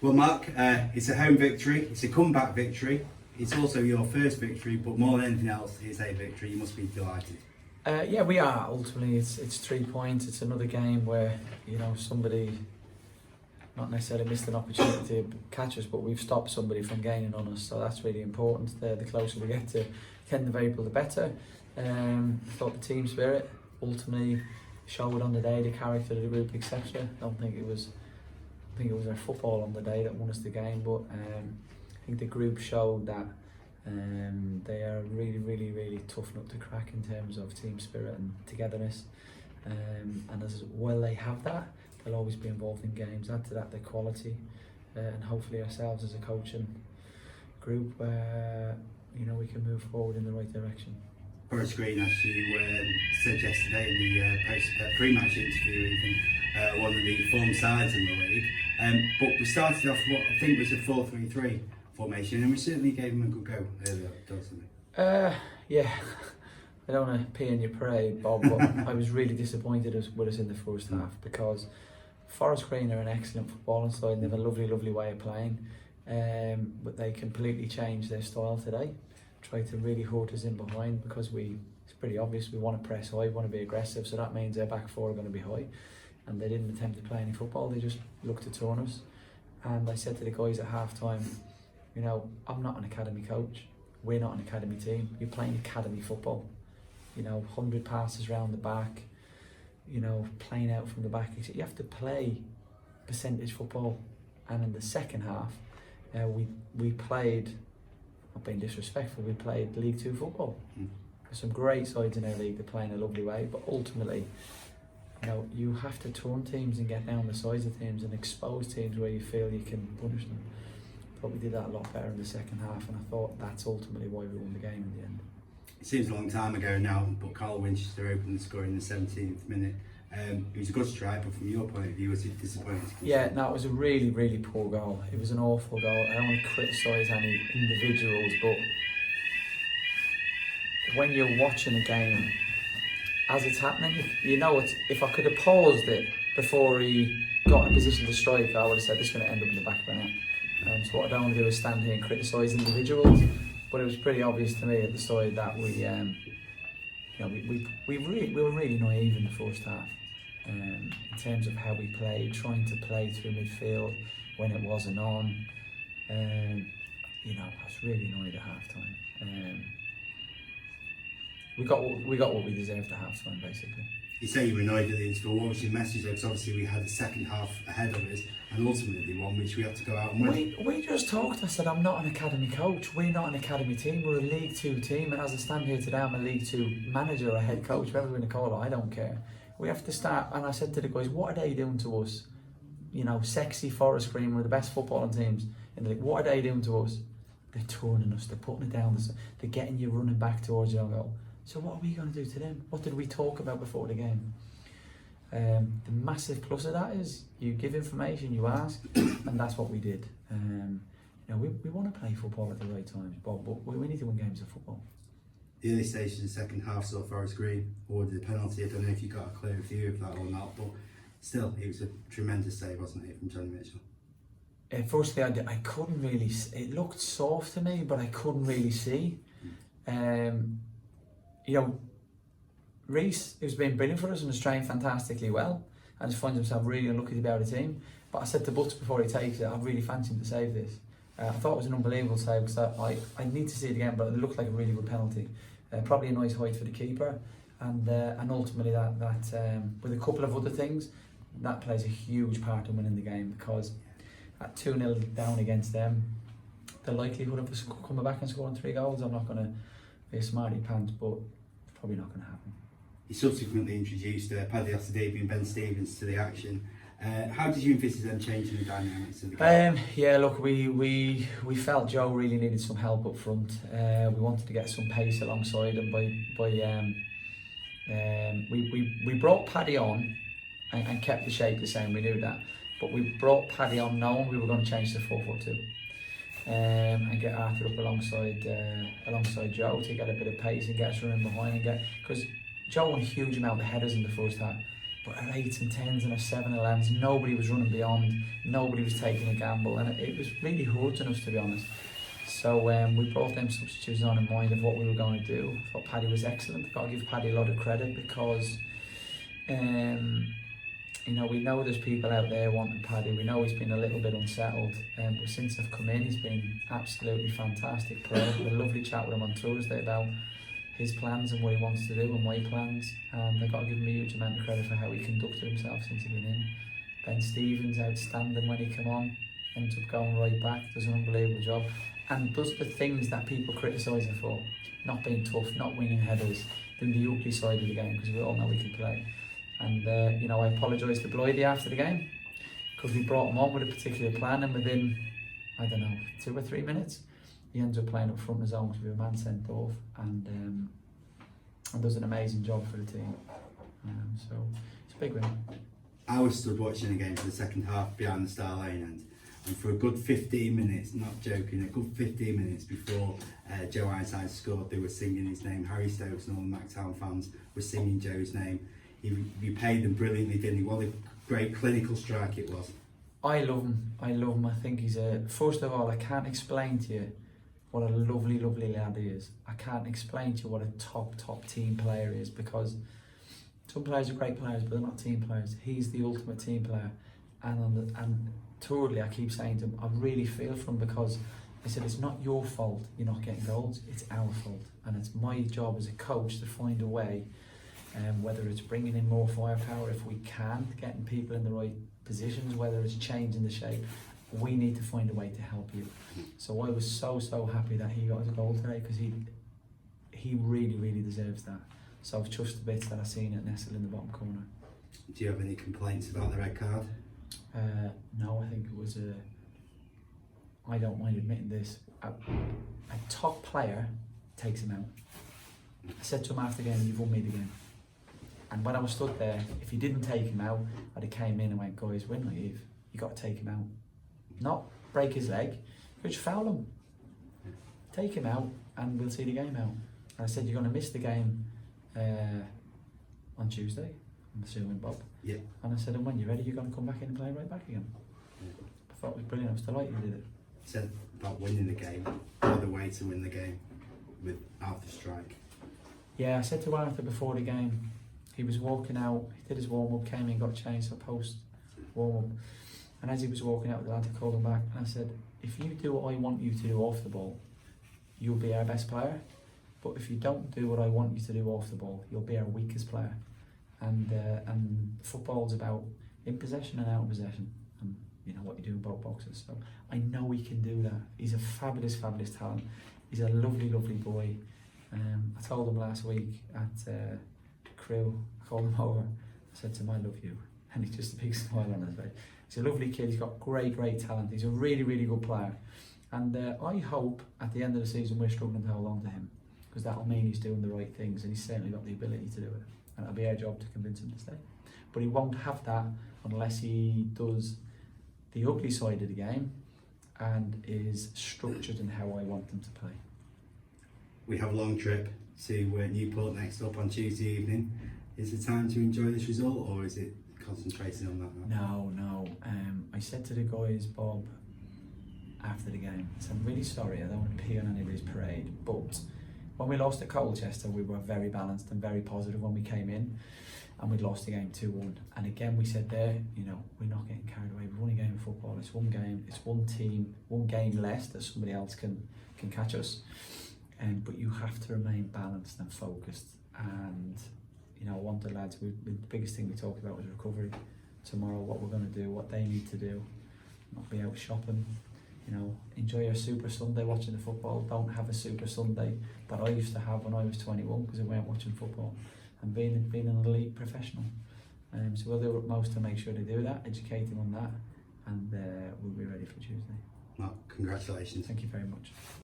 Well, Mark, it's a home victory, it's a comeback victory, it's also your first victory, but more than anything else, it's a victory. You must be delighted. Yeah, we are. Ultimately, it's 3 points. It's another game where, somebody not necessarily missed an opportunity to catch us, but we've stopped somebody from gaining on us, so that's really important. The closer we get to the end of April, the better. I thought the team spirit ultimately showed on the day, the character of the group, etc. I think it was our football on the day that won us the game, but I think the group showed that they are really, really, really tough nut to crack in terms of team spirit and togetherness. And as well they have that, they'll always be involved in games. Add to that the quality, and hopefully ourselves as a coaching group, we can move forward in the right direction. Forest Green, as you said yesterday in the pre-match interview, even one of the form sides in the league. But we started off what I think was a 4-3-3 formation, and we certainly gave them a good go earlier, doesn't we? Yeah. I don't want to pee in your parade, Bob, but I was really disappointed with us in the first half, because Forest Green are an excellent footballing side and they have a lovely, lovely way of playing, but they completely changed their style today. Tried to really hurt us in behind, because it's pretty obvious we want to press high, we want to be aggressive, so that means their back four are going to be high, and they didn't attempt to play any football. They just looked to turn us. And I said to the guys at half time, I'm not an academy coach, we're not an academy team, you're playing academy football. 100 passes round the back, playing out from the back. You have to play percentage football. And in the second half, we played, not being disrespectful, we played League 2 football. There's some great sides in our league that play in a lovely way, but ultimately, you have to turn teams and get down the sides of teams and expose teams where you feel you can punish them. But we did that a lot better in the second half, and I thought that's ultimately why we won the game in the end. It seems a long time ago now, but Carl Winchester opened the score in the 17th minute. It was a good strike, but from your point of view, was it disappointing? Yeah, no, it was a really, really poor goal. It was an awful goal. I don't want to criticise any individuals, but when you're watching a game, as it's happening, if I could have paused it before he got in a position to strike, I would have said this is going to end up in the back of the net. So what I don't want to do is stand here and criticise individuals. But it was pretty obvious to me at the side that we were really naive in the first half, in terms of how we played, trying to play through midfield when it wasn't on. I was really annoyed at half time. We got what we deserved at half time, basically. You say you were annoyed at the interval. What was your message? Because obviously we had the second half ahead of us, and ultimately one which we had to go out and win. We just talked. I said, I'm not an academy coach. We're not an academy team. We're a League 2 team. And as I stand here today, I'm a League 2 manager or a head coach, whatever we're going to call it. I don't care. We have to start. And I said to the guys, what are they doing to us? Sexy Forest Green, one of the best footballing teams in the league. What are they doing to us? They're turning us. They're putting it down. They're getting you running back towards your goal. So what are we going to do to them? What did we talk about before the game? The massive plus of that is you give information, you ask, and that's what we did. We want to play football at the right times, but we need to win games of football. The early stage of the second half saw Forest Green awarded the penalty. I don't know if you got a clear view of that or not, but still, it was a tremendous save, wasn't it, from Johnny Mitchell? Firstly, I couldn't really see. It looked soft to me, but I couldn't really see. Reece, who's been brilliant for us and has trained fantastically well, and just finds himself really unlucky to be out of the team. But I said to Butts before he takes it, I really fancy him to save this. I thought it was an unbelievable save, because I need to see it again, but it looked like a really good penalty. Probably a nice height for the keeper, and ultimately that with a couple of other things, that plays a huge part in winning the game, because at 2-0 down against them, the likelihood of us coming back and scoring 3 goals, I'm not going to be a smarty pants, but it's probably not going to happen. You subsequently introduced Paddy Osadebe and Ben Stevens to the action. How did you envisage them changing the dynamics of the game? Yeah, look, we felt Joe really needed some help up front. We wanted to get some pace alongside, and we brought Paddy on and kept the shape the same. We knew that, but we brought Paddy on knowing we were going to change to 4-4-2. And get Arthur up alongside Joe to get a bit of pace and get us running behind, because Joe won a huge amount of headers in the first half. But our 8s and 10s and our 7-11s, nobody was running beyond, nobody was taking a gamble, and it was really hurting us, to be honest. So we brought them substitutions on in mind of what we were going to do. I thought Paddy was excellent. I've got to give Paddy a lot of credit because you know, we know there's people out there wanting Paddy. We know he's been a little bit unsettled, but since I've come in, he's been absolutely fantastic player. We had a lovely chat with him on Thursday about his plans and what he wants to do and my plans, and I've got to give him a huge amount of credit for how he conducted himself since he's been in. Ben Stevens, outstanding when he came on, ends up going right back, does an unbelievable job, and does the things that people criticise him for, not being tough, not winning headers, doing the ugly side of the game, because we all know he can play. And you know, I apologised to Bloidy after the game because we brought him on with a particular plan, and within, I don't know, 2 or 3 minutes, he ends up playing up front of his own because we have a man sent off, and does an amazing job for the team. So it's a big win. I was stood watching the game for the second half behind the Star Lane end, and for a good 15 minutes, not joking, a good 15 minutes before Joe Ironside scored, they were singing his name. Harry Stokes and all the Mactown fans were singing Joe's name. He paid them brilliantly, didn't he? What a great clinical strike it was. I love him. I think he's first of all, I can't explain to you what a lovely, lovely lad he is. I can't explain to you what a top team player he is, because some players are great players, but they're not team players. He's the ultimate team player. And thirdly, I keep saying to him, I really feel for him, because I said, it's not your fault you're not getting goals, it's our fault. And it's my job as a coach to find a way, whether it's bringing in more firepower if we can, getting people in the right positions, whether it's changing the shape, we need to find a way to help you. So I was so happy that he got his goal today, because he really deserves that. So I've chuffed the bits that I seen it nestled in the bottom corner. Do you have any complaints about the red card? No, I think it was I don't mind admitting this, a top player takes him out. I said to him after the game, you've won me the game. And when I was stood there, if he didn't take him out, I'd have came in and went, guys, we're naive. You got to take him out. Not break his leg, but just foul him. Take him out and we'll see the game out. And I said, you're going to miss the game on Tuesday, I'm assuming, Bob. Yeah. And I said, and when you're ready, you're going to come back in and play right back again. Yeah. I thought it was brilliant. I was delighted you did it. You said about winning the game, other way to win the game with Arthur's strike. Yeah, I said to Arthur before the game, he was walking out, he did his warm-up, came in, got changed for post warm-up, and as he was walking out, the lad called him back, and I said, if you do what I want you to do off the ball, you'll be our best player, but if you don't do what I want you to do off the ball, you'll be our weakest player. And football's about in possession and out of possession, and you know what you do in both boxes. So I know he can do that. He's a fabulous talent. He's a lovely boy. I told him last week at Crew, I called him over, I said to him, I love you, and he's just a big smile on his face. He's a lovely kid, he's got great talent, he's a really good player, and I hope at the end of the season we're struggling to hold on to him, because that'll mean he's doing the right things, and he's certainly got the ability to do it, and it'll be our job to convince him to stay. But he won't have that unless he does the ugly side of the game and is structured in how I want him to play. We have a long trip to Newport next up on Tuesday evening. Is it time to enjoy this result, or is it concentrating on that now? No. I said to the guys, Bob, after the game, I said, I'm really sorry, I don't want to pee on anybody's parade, but when we lost at Colchester, we were very balanced and very positive when we came in, and we'd lost the game 2-1. And again, we said there, you know, we're not getting carried away. We've won a game of football. It's one game, it's one team, one game less that somebody else can catch us. But you have to remain balanced and focused. And you know, I want the lads. The biggest thing we talked about was recovery. Tomorrow, what we're going to do, what they need to do, not be out shopping. You know, enjoy your Super Sunday watching the football. Don't have a Super Sunday that I used to have when I was 21 because I weren't watching football. And being an elite professional. So we'll do our utmost to make sure they do that, educate them on that, and we'll be ready for Tuesday. Well, congratulations. Thank you very much.